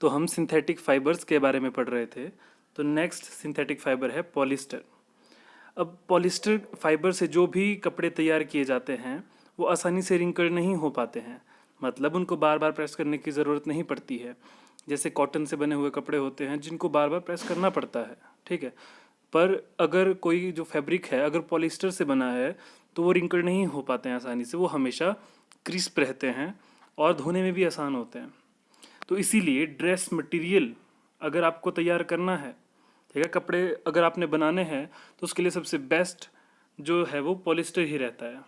तो हम synthetic fibres के बारे में पढ़ रहे थे। तो नेक्स्ट सिंथेटिक फाइबर है पॉलिस्टर। अब पॉलिस्टर फाइबर से जो भी कपड़े तैयार किए जाते हैं वो आसानी से रिंकल नहीं हो पाते हैं, मतलब उनको बार बार प्रेस करने की ज़रूरत नहीं पड़ती है। जैसे कॉटन से बने हुए कपड़े होते हैं जिनको बार बार प्रेस करना पड़ता है, ठीक है। पर अगर कोई जो फैब्रिक है अगर पॉलिस्टर से बना है तो वो रिंकल नहीं हो पाते हैं आसानी से, वो हमेशा क्रिस्प रहते हैं और धोने में भी आसान होते हैं। तो इसीलिए ड्रेस मटेरियल अगर आपको तैयार करना है, ठीक है, कपड़े अगर आपने बनाने हैं तो उसके लिए सबसे बेस्ट जो है वो पॉलिस्टर ही रहता है।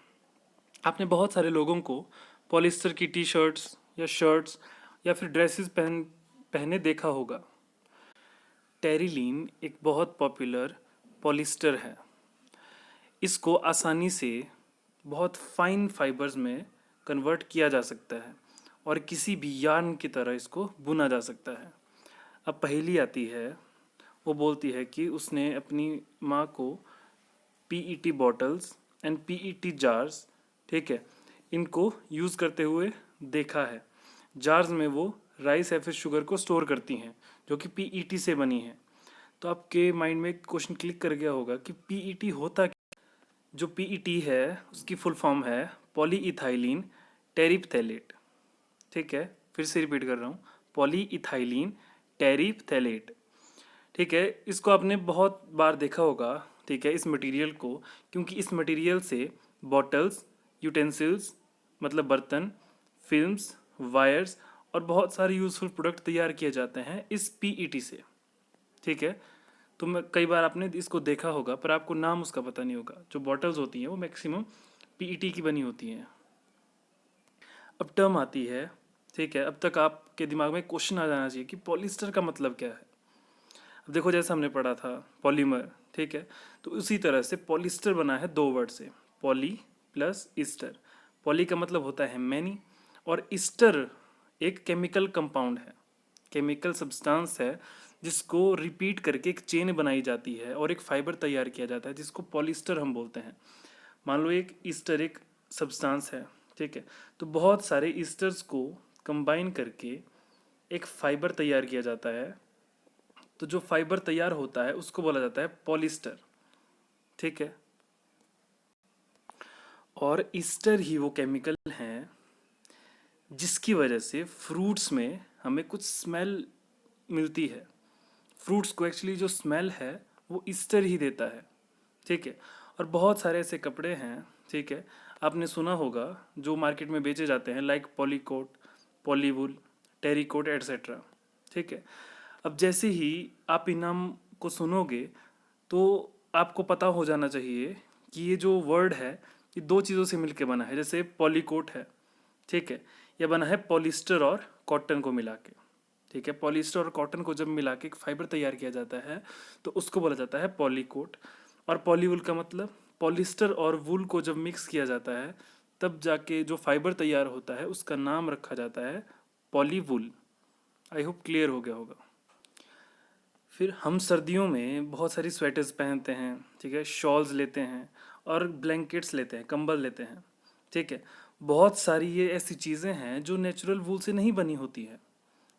आपने बहुत सारे लोगों को पॉलिस्टर की टी शर्ट्स या शर्ट्स या फिर ड्रेसेस पहने देखा होगा। टेरिलीन एक बहुत पॉपुलर पॉलिस्टर है। इसको आसानी से बहुत फाइन फाइबर्स में कन्वर्ट किया जा सकता है और किसी भी यार्न की तरह इसको बुना जा सकता है। अब पहेली आती है, वो बोलती है कि उसने अपनी माँ को PET bottles and PET jars, ठीक है, इनको यूज़ करते हुए देखा है। जार्स में वो राइस या फिर शुगर को स्टोर करती हैं जो कि पीईटी से बनी है। तो आपके माइंड में एक क्वेश्चन क्लिक कर गया होगा कि पीईटी होता क्या? जो पीईटी है उसकी फुल फॉर्म है पॉलीइथाइलिन टेरिप्थेलेट, ठीक है। फिर से रिपीट कर रहा हूँ, पॉलीइथाइलिन टेरिप्थेलेट, ठीक है। इसको आपने बहुत बार देखा होगा, ठीक है, इस मटेरियल को, क्योंकि इस मटेरियल से बॉटल्स, यूटेंसिल्स मतलब बर्तन, फिल्म्स, वायर्स और बहुत सारे यूज़फुल प्रोडक्ट तैयार किए जाते हैं इस पीईटी से, ठीक है। तो मैं कई बार आपने इसको देखा होगा पर आपको नाम उसका पता नहीं होगा। जो बॉटल्स होती हैं वो मैक्सिमम पीईटी की बनी होती हैं। अब टर्म आती है, ठीक है, अब तक आपके दिमाग में क्वेश्चन आ जाना चाहिए कि पॉलिस्टर का मतलब क्या है। अब देखो जैसा हमने पढ़ा था पॉलीमर, ठीक है, तो उसी तरह से पॉलिस्टर बना है दो वर्ड से, पॉली प्लस ईस्टर। पॉली का मतलब होता है मैनी और ईस्टर एक केमिकल कंपाउंड है, केमिकल सब्सटेंस है जिसको रिपीट करके एक चेन बनाई जाती है और एक फाइबर तैयार किया जाता है जिसको पॉलिस्टर हम बोलते हैं। मान लो एक ईस्टर एक सब्सटेंस है, ठीक है, तो बहुत सारे ईस्टर्स को कंबाइन करके एक फाइबर तैयार किया जाता है। तो जो फाइबर तैयार होता है उसको बोला जाता है पॉलिस्टर, ठीक है। और ईस्टर ही वो केमिकल हैं जिसकी वजह से फ्रूट्स में हमें कुछ स्मेल मिलती है। फ्रूट्स को एक्चुअली जो स्मेल है वो ईस्टर ही देता है, ठीक है। और बहुत सारे ऐसे कपड़े हैं, ठीक है, आपने सुना होगा जो मार्केट में बेचे जाते हैं, लाइक पॉलीकोट, पॉलीवुल, टेरिकोट एट्सेट्रा, ठीक है। अब जैसे ही आप इन नाम को सुनोगे तो आपको पता हो जाना चाहिए कि ये जो वर्ड है ये दो चीज़ों से मिलके बना है। जैसे पॉलीकोट है, ठीक है, यह बना है पॉलिस्टर और कॉटन को मिला के, ठीक है। पॉलिस्टर और कॉटन को जब मिला के एक फाइबर तैयार किया जाता है तो उसको बोला जाता है पॉलीकोट। और पॉलीवुल का मतलब पॉलिस्टर और वुल को जब मिक्स किया जाता है तब जाके जो फाइबर तैयार होता है उसका नाम रखा जाता है पॉलीवुल। आई होप क्लियर हो गया होगा। फिर हम सर्दियों में बहुत सारी स्वेटर्स पहनते हैं, ठीक है, शॉल्स लेते हैं और ब्लैंकेट्स लेते हैं, कंबल लेते हैं, ठीक है। बहुत सारी ये ऐसी चीज़ें हैं जो नेचुरल वूल से नहीं बनी होती है,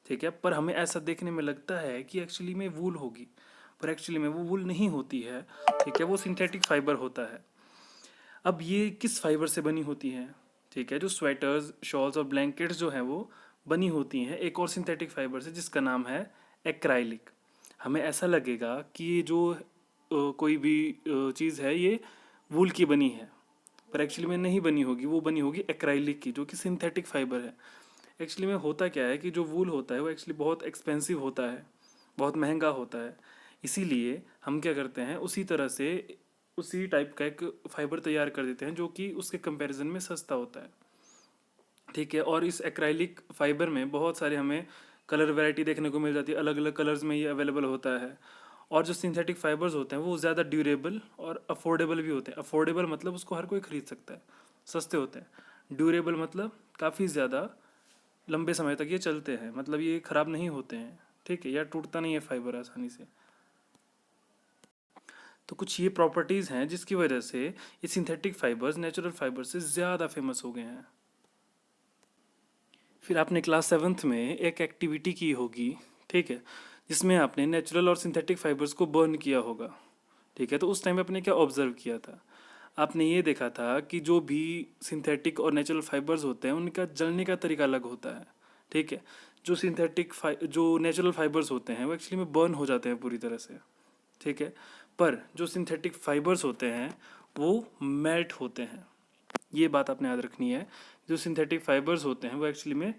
ठीक है, पर हमें ऐसा देखने में लगता है कि एक्चुअली में वूल होगी, पर एक्चुअली में वो वूल नहीं होती है, ठीक है, वो सिंथेटिक फाइबर होता है। अब ये किस फाइबर से बनी होती है, ठीक है, जो स्वेटर्स, शॉल्स और ब्लैंकेट्स जो हैं वो बनी होती हैं एक और सिंथेटिक फाइबर से जिसका नाम है एक्राइलिक। हमें ऐसा लगेगा कि ये जो कोई भी चीज़ है ये वूल की बनी है, पर एक्चुअली में नहीं बनी होगी, वो बनी होगी एक्राइलिक की जो कि सिंथेटिक फाइबर है। एक्चुअली में होता क्या है कि जो वूल होता है वो एक्चुअली बहुत एक्सपेंसिव होता है, बहुत महंगा होता है। इसीलिए हम क्या करते हैं उसी तरह से उसी टाइप का एक फाइबर तैयार कर देते हैं जो कि उसके कंपैरिजन में सस्ता होता है, ठीक है। और इस एक्राइलिक फाइबर में बहुत सारे हमें कलर वैरायटी देखने को मिल जाती है, अलग अलग कलर्स में ये अवेलेबल होता है। और जो सिंथेटिक फाइबर्स होते हैं वो ज़्यादा ड्यूरेबल और अफोर्डेबल भी होते हैं। अफोर्डेबल मतलब उसको हर कोई खरीद सकता है, सस्ते होते हैं। ड्यूरेबल मतलब काफ़ी ज़्यादा लंबे समय तक ये चलते हैं, मतलब ये ख़राब नहीं होते हैं, ठीक है, या टूटता नहीं है फाइबर आसानी से। तो कुछ ये प्रॉपर्टीज़ हैं जिसकी वजह से ये सिंथेटिक फाइबर्स नेचुरल फाइबर से ज़्यादा फेमस हो गए हैं। फिर आपने क्लास 7th में एक एक्टिविटी की होगी, ठीक है, जिसमें आपने नेचुरल और सिंथेटिक फाइबर्स को बर्न किया होगा, ठीक है। तो उस टाइम पे आपने क्या ऑब्जर्व किया था? आपने ये देखा था कि जो भी सिंथेटिक और नेचुरल फाइबर्स होते हैं उनका जलने का तरीका अलग होता है, ठीक है। जो नेचुरल फाइबर्स होते हैं वो एक्चुअली में बर्न हो जाते हैं पूरी तरह से, ठीक है। पर जो सिंथेटिक फाइबर्स होते हैं वो मेल्ट होते हैं। ये बात आपने याद रखनी है। जो सिंथेटिक फाइबर्स होते हैं वो एक्चुअली में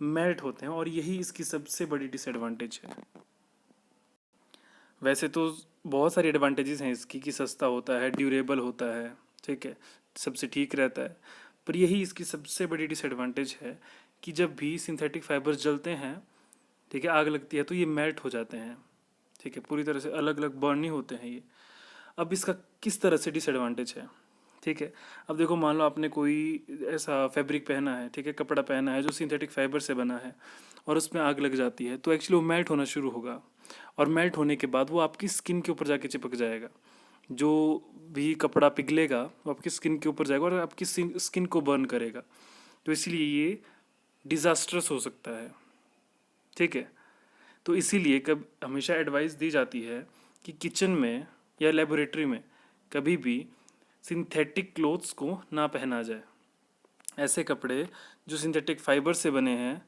मेल्ट होते हैं, और यही इसकी सबसे बड़ी डिसएडवांटेज है। वैसे तो बहुत सारी एडवांटेजेस हैं इसकी, कि सस्ता होता है, ड्यूरेबल होता है, ठीक है, सबसे ठीक रहता है। पर यही इसकी सबसे बड़ी डिसएडवांटेज है कि जब भी सिंथेटिक फाइबर्स जलते हैं, ठीक है, आग लगती है, तो ये मेल्ट हो जाते हैं, ठीक है, पूरी तरह से अलग अलग बर्न नहीं होते हैं ये। अब इसका किस तरह से डिसएडवांटेज है, ठीक है। अब देखो, मान लो आपने कोई ऐसा फैब्रिक पहना है, ठीक है, कपड़ा पहना है जो सिंथेटिक फाइबर से बना है, और उसमें आग लग जाती है, तो एक्चुअली वो मेल्ट होना शुरू होगा, और मेल्ट होने के बाद वो आपकी स्किन के ऊपर जाके चिपक जाएगा। जो भी कपड़ा पिघलेगा वो आपकी स्किन के ऊपर जाएगा और आपकी स्किन को बर्न करेगा। तो इसीलिए ये डिज़ास्ट्रस हो सकता है, ठीक है। तो इसीलिए कब हमेशा एडवाइस दी जाती है कि किचन में या लेबोरेटरी में कभी भी सिंथेटिक क्लोथ्स को ना पहना जाए। ऐसे कपड़े जो सिंथेटिक फाइबर से बने हैं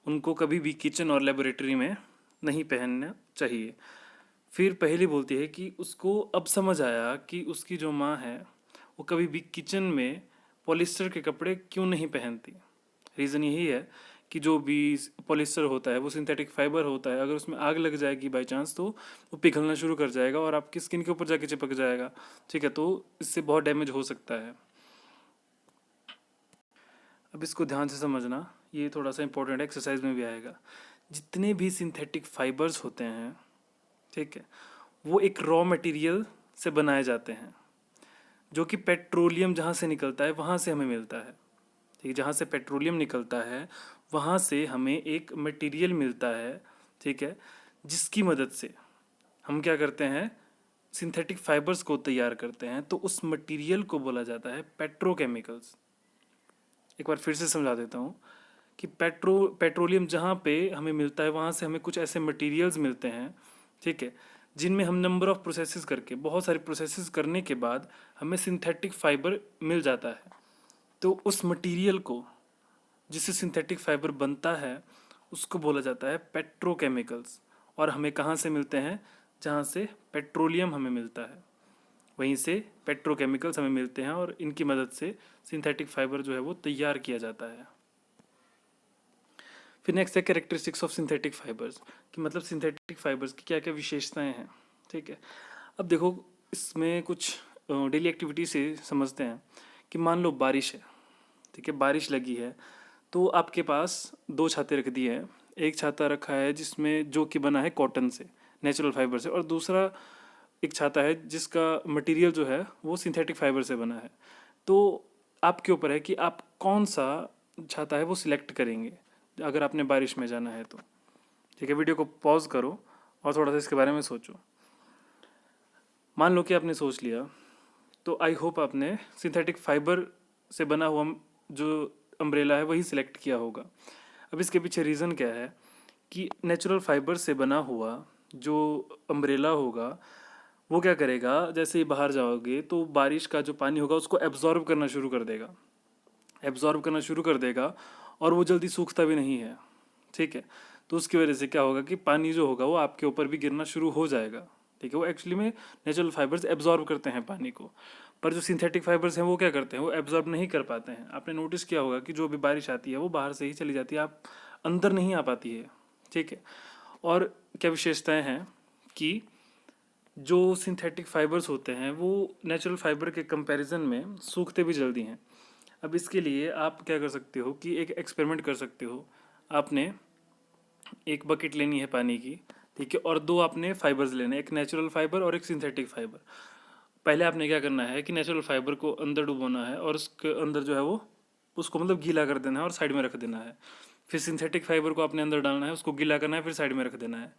उनको कभी भी किचन और लेबोरेटरी में नहीं पहनना चाहिए। फिर पहेली बोलती है कि उसको अब समझ आया कि उसकी जो माँ है वो कभी भी किचन में पॉलिस्टर के कपड़े क्यों नहीं पहनती। रीज़न यही है कि जो भी पॉलिस्टर होता है वो सिंथेटिक फाइबर होता है, अगर उसमें आग लग जाएगी बाई चांस तो वो पिघलना शुरू कर जाएगा और आपकी स्किन के ऊपर जाके चिपक जाएगा, ठीक है। तो इससे बहुत डैमेज हो सकता है। अब इसको ध्यान से समझना, ये थोड़ा सा इंपॉर्टेंट एक्सरसाइज में भी आएगा। जितने भी सिंथेटिक फाइबर्स होते हैं, ठीक है, वो एक रॉ मटेरियल से बनाए जाते हैं, जो कि पेट्रोलियम जहाँ से निकलता है वहाँ से हमें मिलता है, ठीक है। जहाँ से पेट्रोलियम निकलता है वहाँ से हमें एक मटेरियल मिलता है, ठीक है, जिसकी मदद से हम क्या करते हैं, सिंथेटिक फाइबर्स को तैयार करते हैं। तो उस मटेरियल को बोला जाता है पेट्रोकेमिकल्स। एक बार फिर से समझा देता हूँ कि पेट्रोलियम जहाँ पे हमें मिलता है वहाँ से हमें कुछ ऐसे मटेरियल्स मिलते हैं, ठीक है, जिनमें हम नंबर ऑफ प्रोसेसेस करके, बहुत सारे प्रोसेसेस करने के बाद हमें सिंथेटिक फाइबर मिल जाता है। तो उस मटेरियल को, जिससे सिंथेटिक फाइबर बनता है, उसको बोला जाता है पेट्रोकेमिकल्स। और हमें कहाँ से मिलते हैं? जहाँ से पेट्रोलियम हमें मिलता है वहीं से पेट्रोकेमिकल्स हमें मिलते हैं, और इनकी मदद से सिंथेटिक फाइबर जो है वो तैयार किया जाता है। फिर नेक्स्ट है कैरेक्टरिस्टिक्स ऑफ सिंथेटिक फाइबर्स, कि मतलब सिंथेटिक फाइबर्स की क्या क्या विशेषताएं हैं, ठीक है। अब देखो, इसमें कुछ डेली एक्टिविटी से समझते हैं कि मान लो बारिश है, ठीक है, बारिश लगी है, तो आपके पास दो छाते रख दिए हैं। एक छाता रखा है जिसमें जो कि बना है कॉटन से, नेचुरल फाइबर से, और दूसरा एक छाता है जिसका मटेरियल जो है वो सिंथेटिक फाइबर से बना है। तो आपके ऊपर है कि आप कौन सा छाता है वो सिलेक्ट करेंगे अगर आपने बारिश में जाना है तो, ठीक है। वीडियो को पॉज करो और थोड़ा सा इसके बारे में सोचो। मान लो कि आपने सोच लिया, तो आई होप आपने सिंथेटिक फाइबर से बना हुआ जो अम्ब्रेला है वही सिलेक्ट किया होगा। अब इसके पीछे रीज़न क्या है कि नेचुरल फाइबर से बना हुआ जो अम्ब्रेला होगा वो क्या करेगा, जैसे ही बाहर जाओगे तो बारिश का जो पानी होगा उसको एब्जॉर्ब करना शुरू कर देगा, एब्जॉर्ब करना शुरू कर देगा, और वो जल्दी सूखता भी नहीं है, ठीक है। तो उसकी वजह से क्या होगा कि पानी जो होगा वो आपके ऊपर भी गिरना शुरू हो जाएगा, ठीक है। वो एक्चुअली में नेचुरल फाइबर्स एब्जॉर्ब करते हैं पानी को, पर जो सिंथेटिक फाइबर्स हैं वो क्या करते हैं, वो एब्जॉर्ब नहीं कर पाते हैं। आपने नोटिस किया होगा कि जो भी बारिश आती है वो बाहर से ही चली जाती है, आप अंदर नहीं आ पाती है, ठीक है। और क्या विशेषताएं हैं कि जो सिंथेटिक फाइबर्स होते हैं वो नेचुरल फाइबर के कंपैरिजन में सूखते भी जल्दी हैं। अब इसके लिए आप क्या कर सकते हो कि एक एक्सपेरिमेंट कर सकते हो। आपने एक बकेट लेनी है पानी की, ठीक है, और दो आपने फाइबर्स लेने, एक नेचुरल फाइबर और एक सिंथेटिक फाइबर। पहले आपने क्या करना है कि नेचुरल फाइबर को अंदर डुबोना है और उसके अंदर जो है वो उसको मतलब गीला कर देना है और साइड में रख देना है। फिर सिंथेटिक फाइबर को आपने अंदर डालना है, उसको गीला करना है, फिर साइड में रख देना है।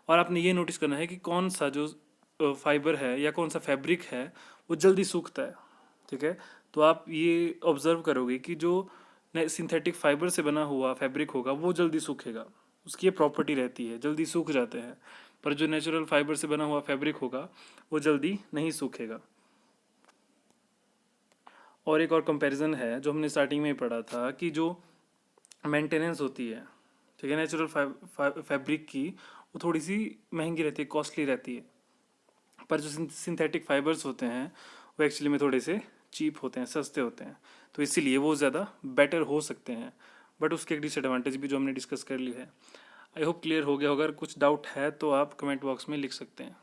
और आपने ये नोटिस करना है कि कौन सा जो फाइबर है या कौन सा फैब्रिक है वो जल्दी सूखता है, ठीक है। तो आप ये ऑब्जर्व करोगे कि जो सिंथेटिक फाइबर से बना हुआ फैब्रिक होगा वो जल्दी सूखेगा, उसकी ये प्रॉपर्टी रहती है, जल्दी सूख जाते हैं। पर जो नेचुरल फाइबर से बना हुआ फैब्रिक होगा वो जल्दी नहीं सूखेगा। और एक और कंपैरिजन है जो हमने स्टार्टिंग में ही पढ़ा था कि जो मेंटेनेंस होती है, ठीक है, नेचुरल फैब्रिक की, वो थोड़ी सी महंगी रहती है, कॉस्टली रहती है। पर जो सिंथेटिक फाइबर्स होते हैं वो एक्चुअली में थोड़े से चीप होते हैं, सस्ते होते हैं, तो इसीलिए वो ज़्यादा बेटर हो सकते हैं। बट उसके एक डिसएडवांटेज भी जो हमने डिस्कस कर ली है। आई होप क्लियर हो गया होगा। अगर कुछ डाउट है तो आप कमेंट बॉक्स में लिख सकते हैं।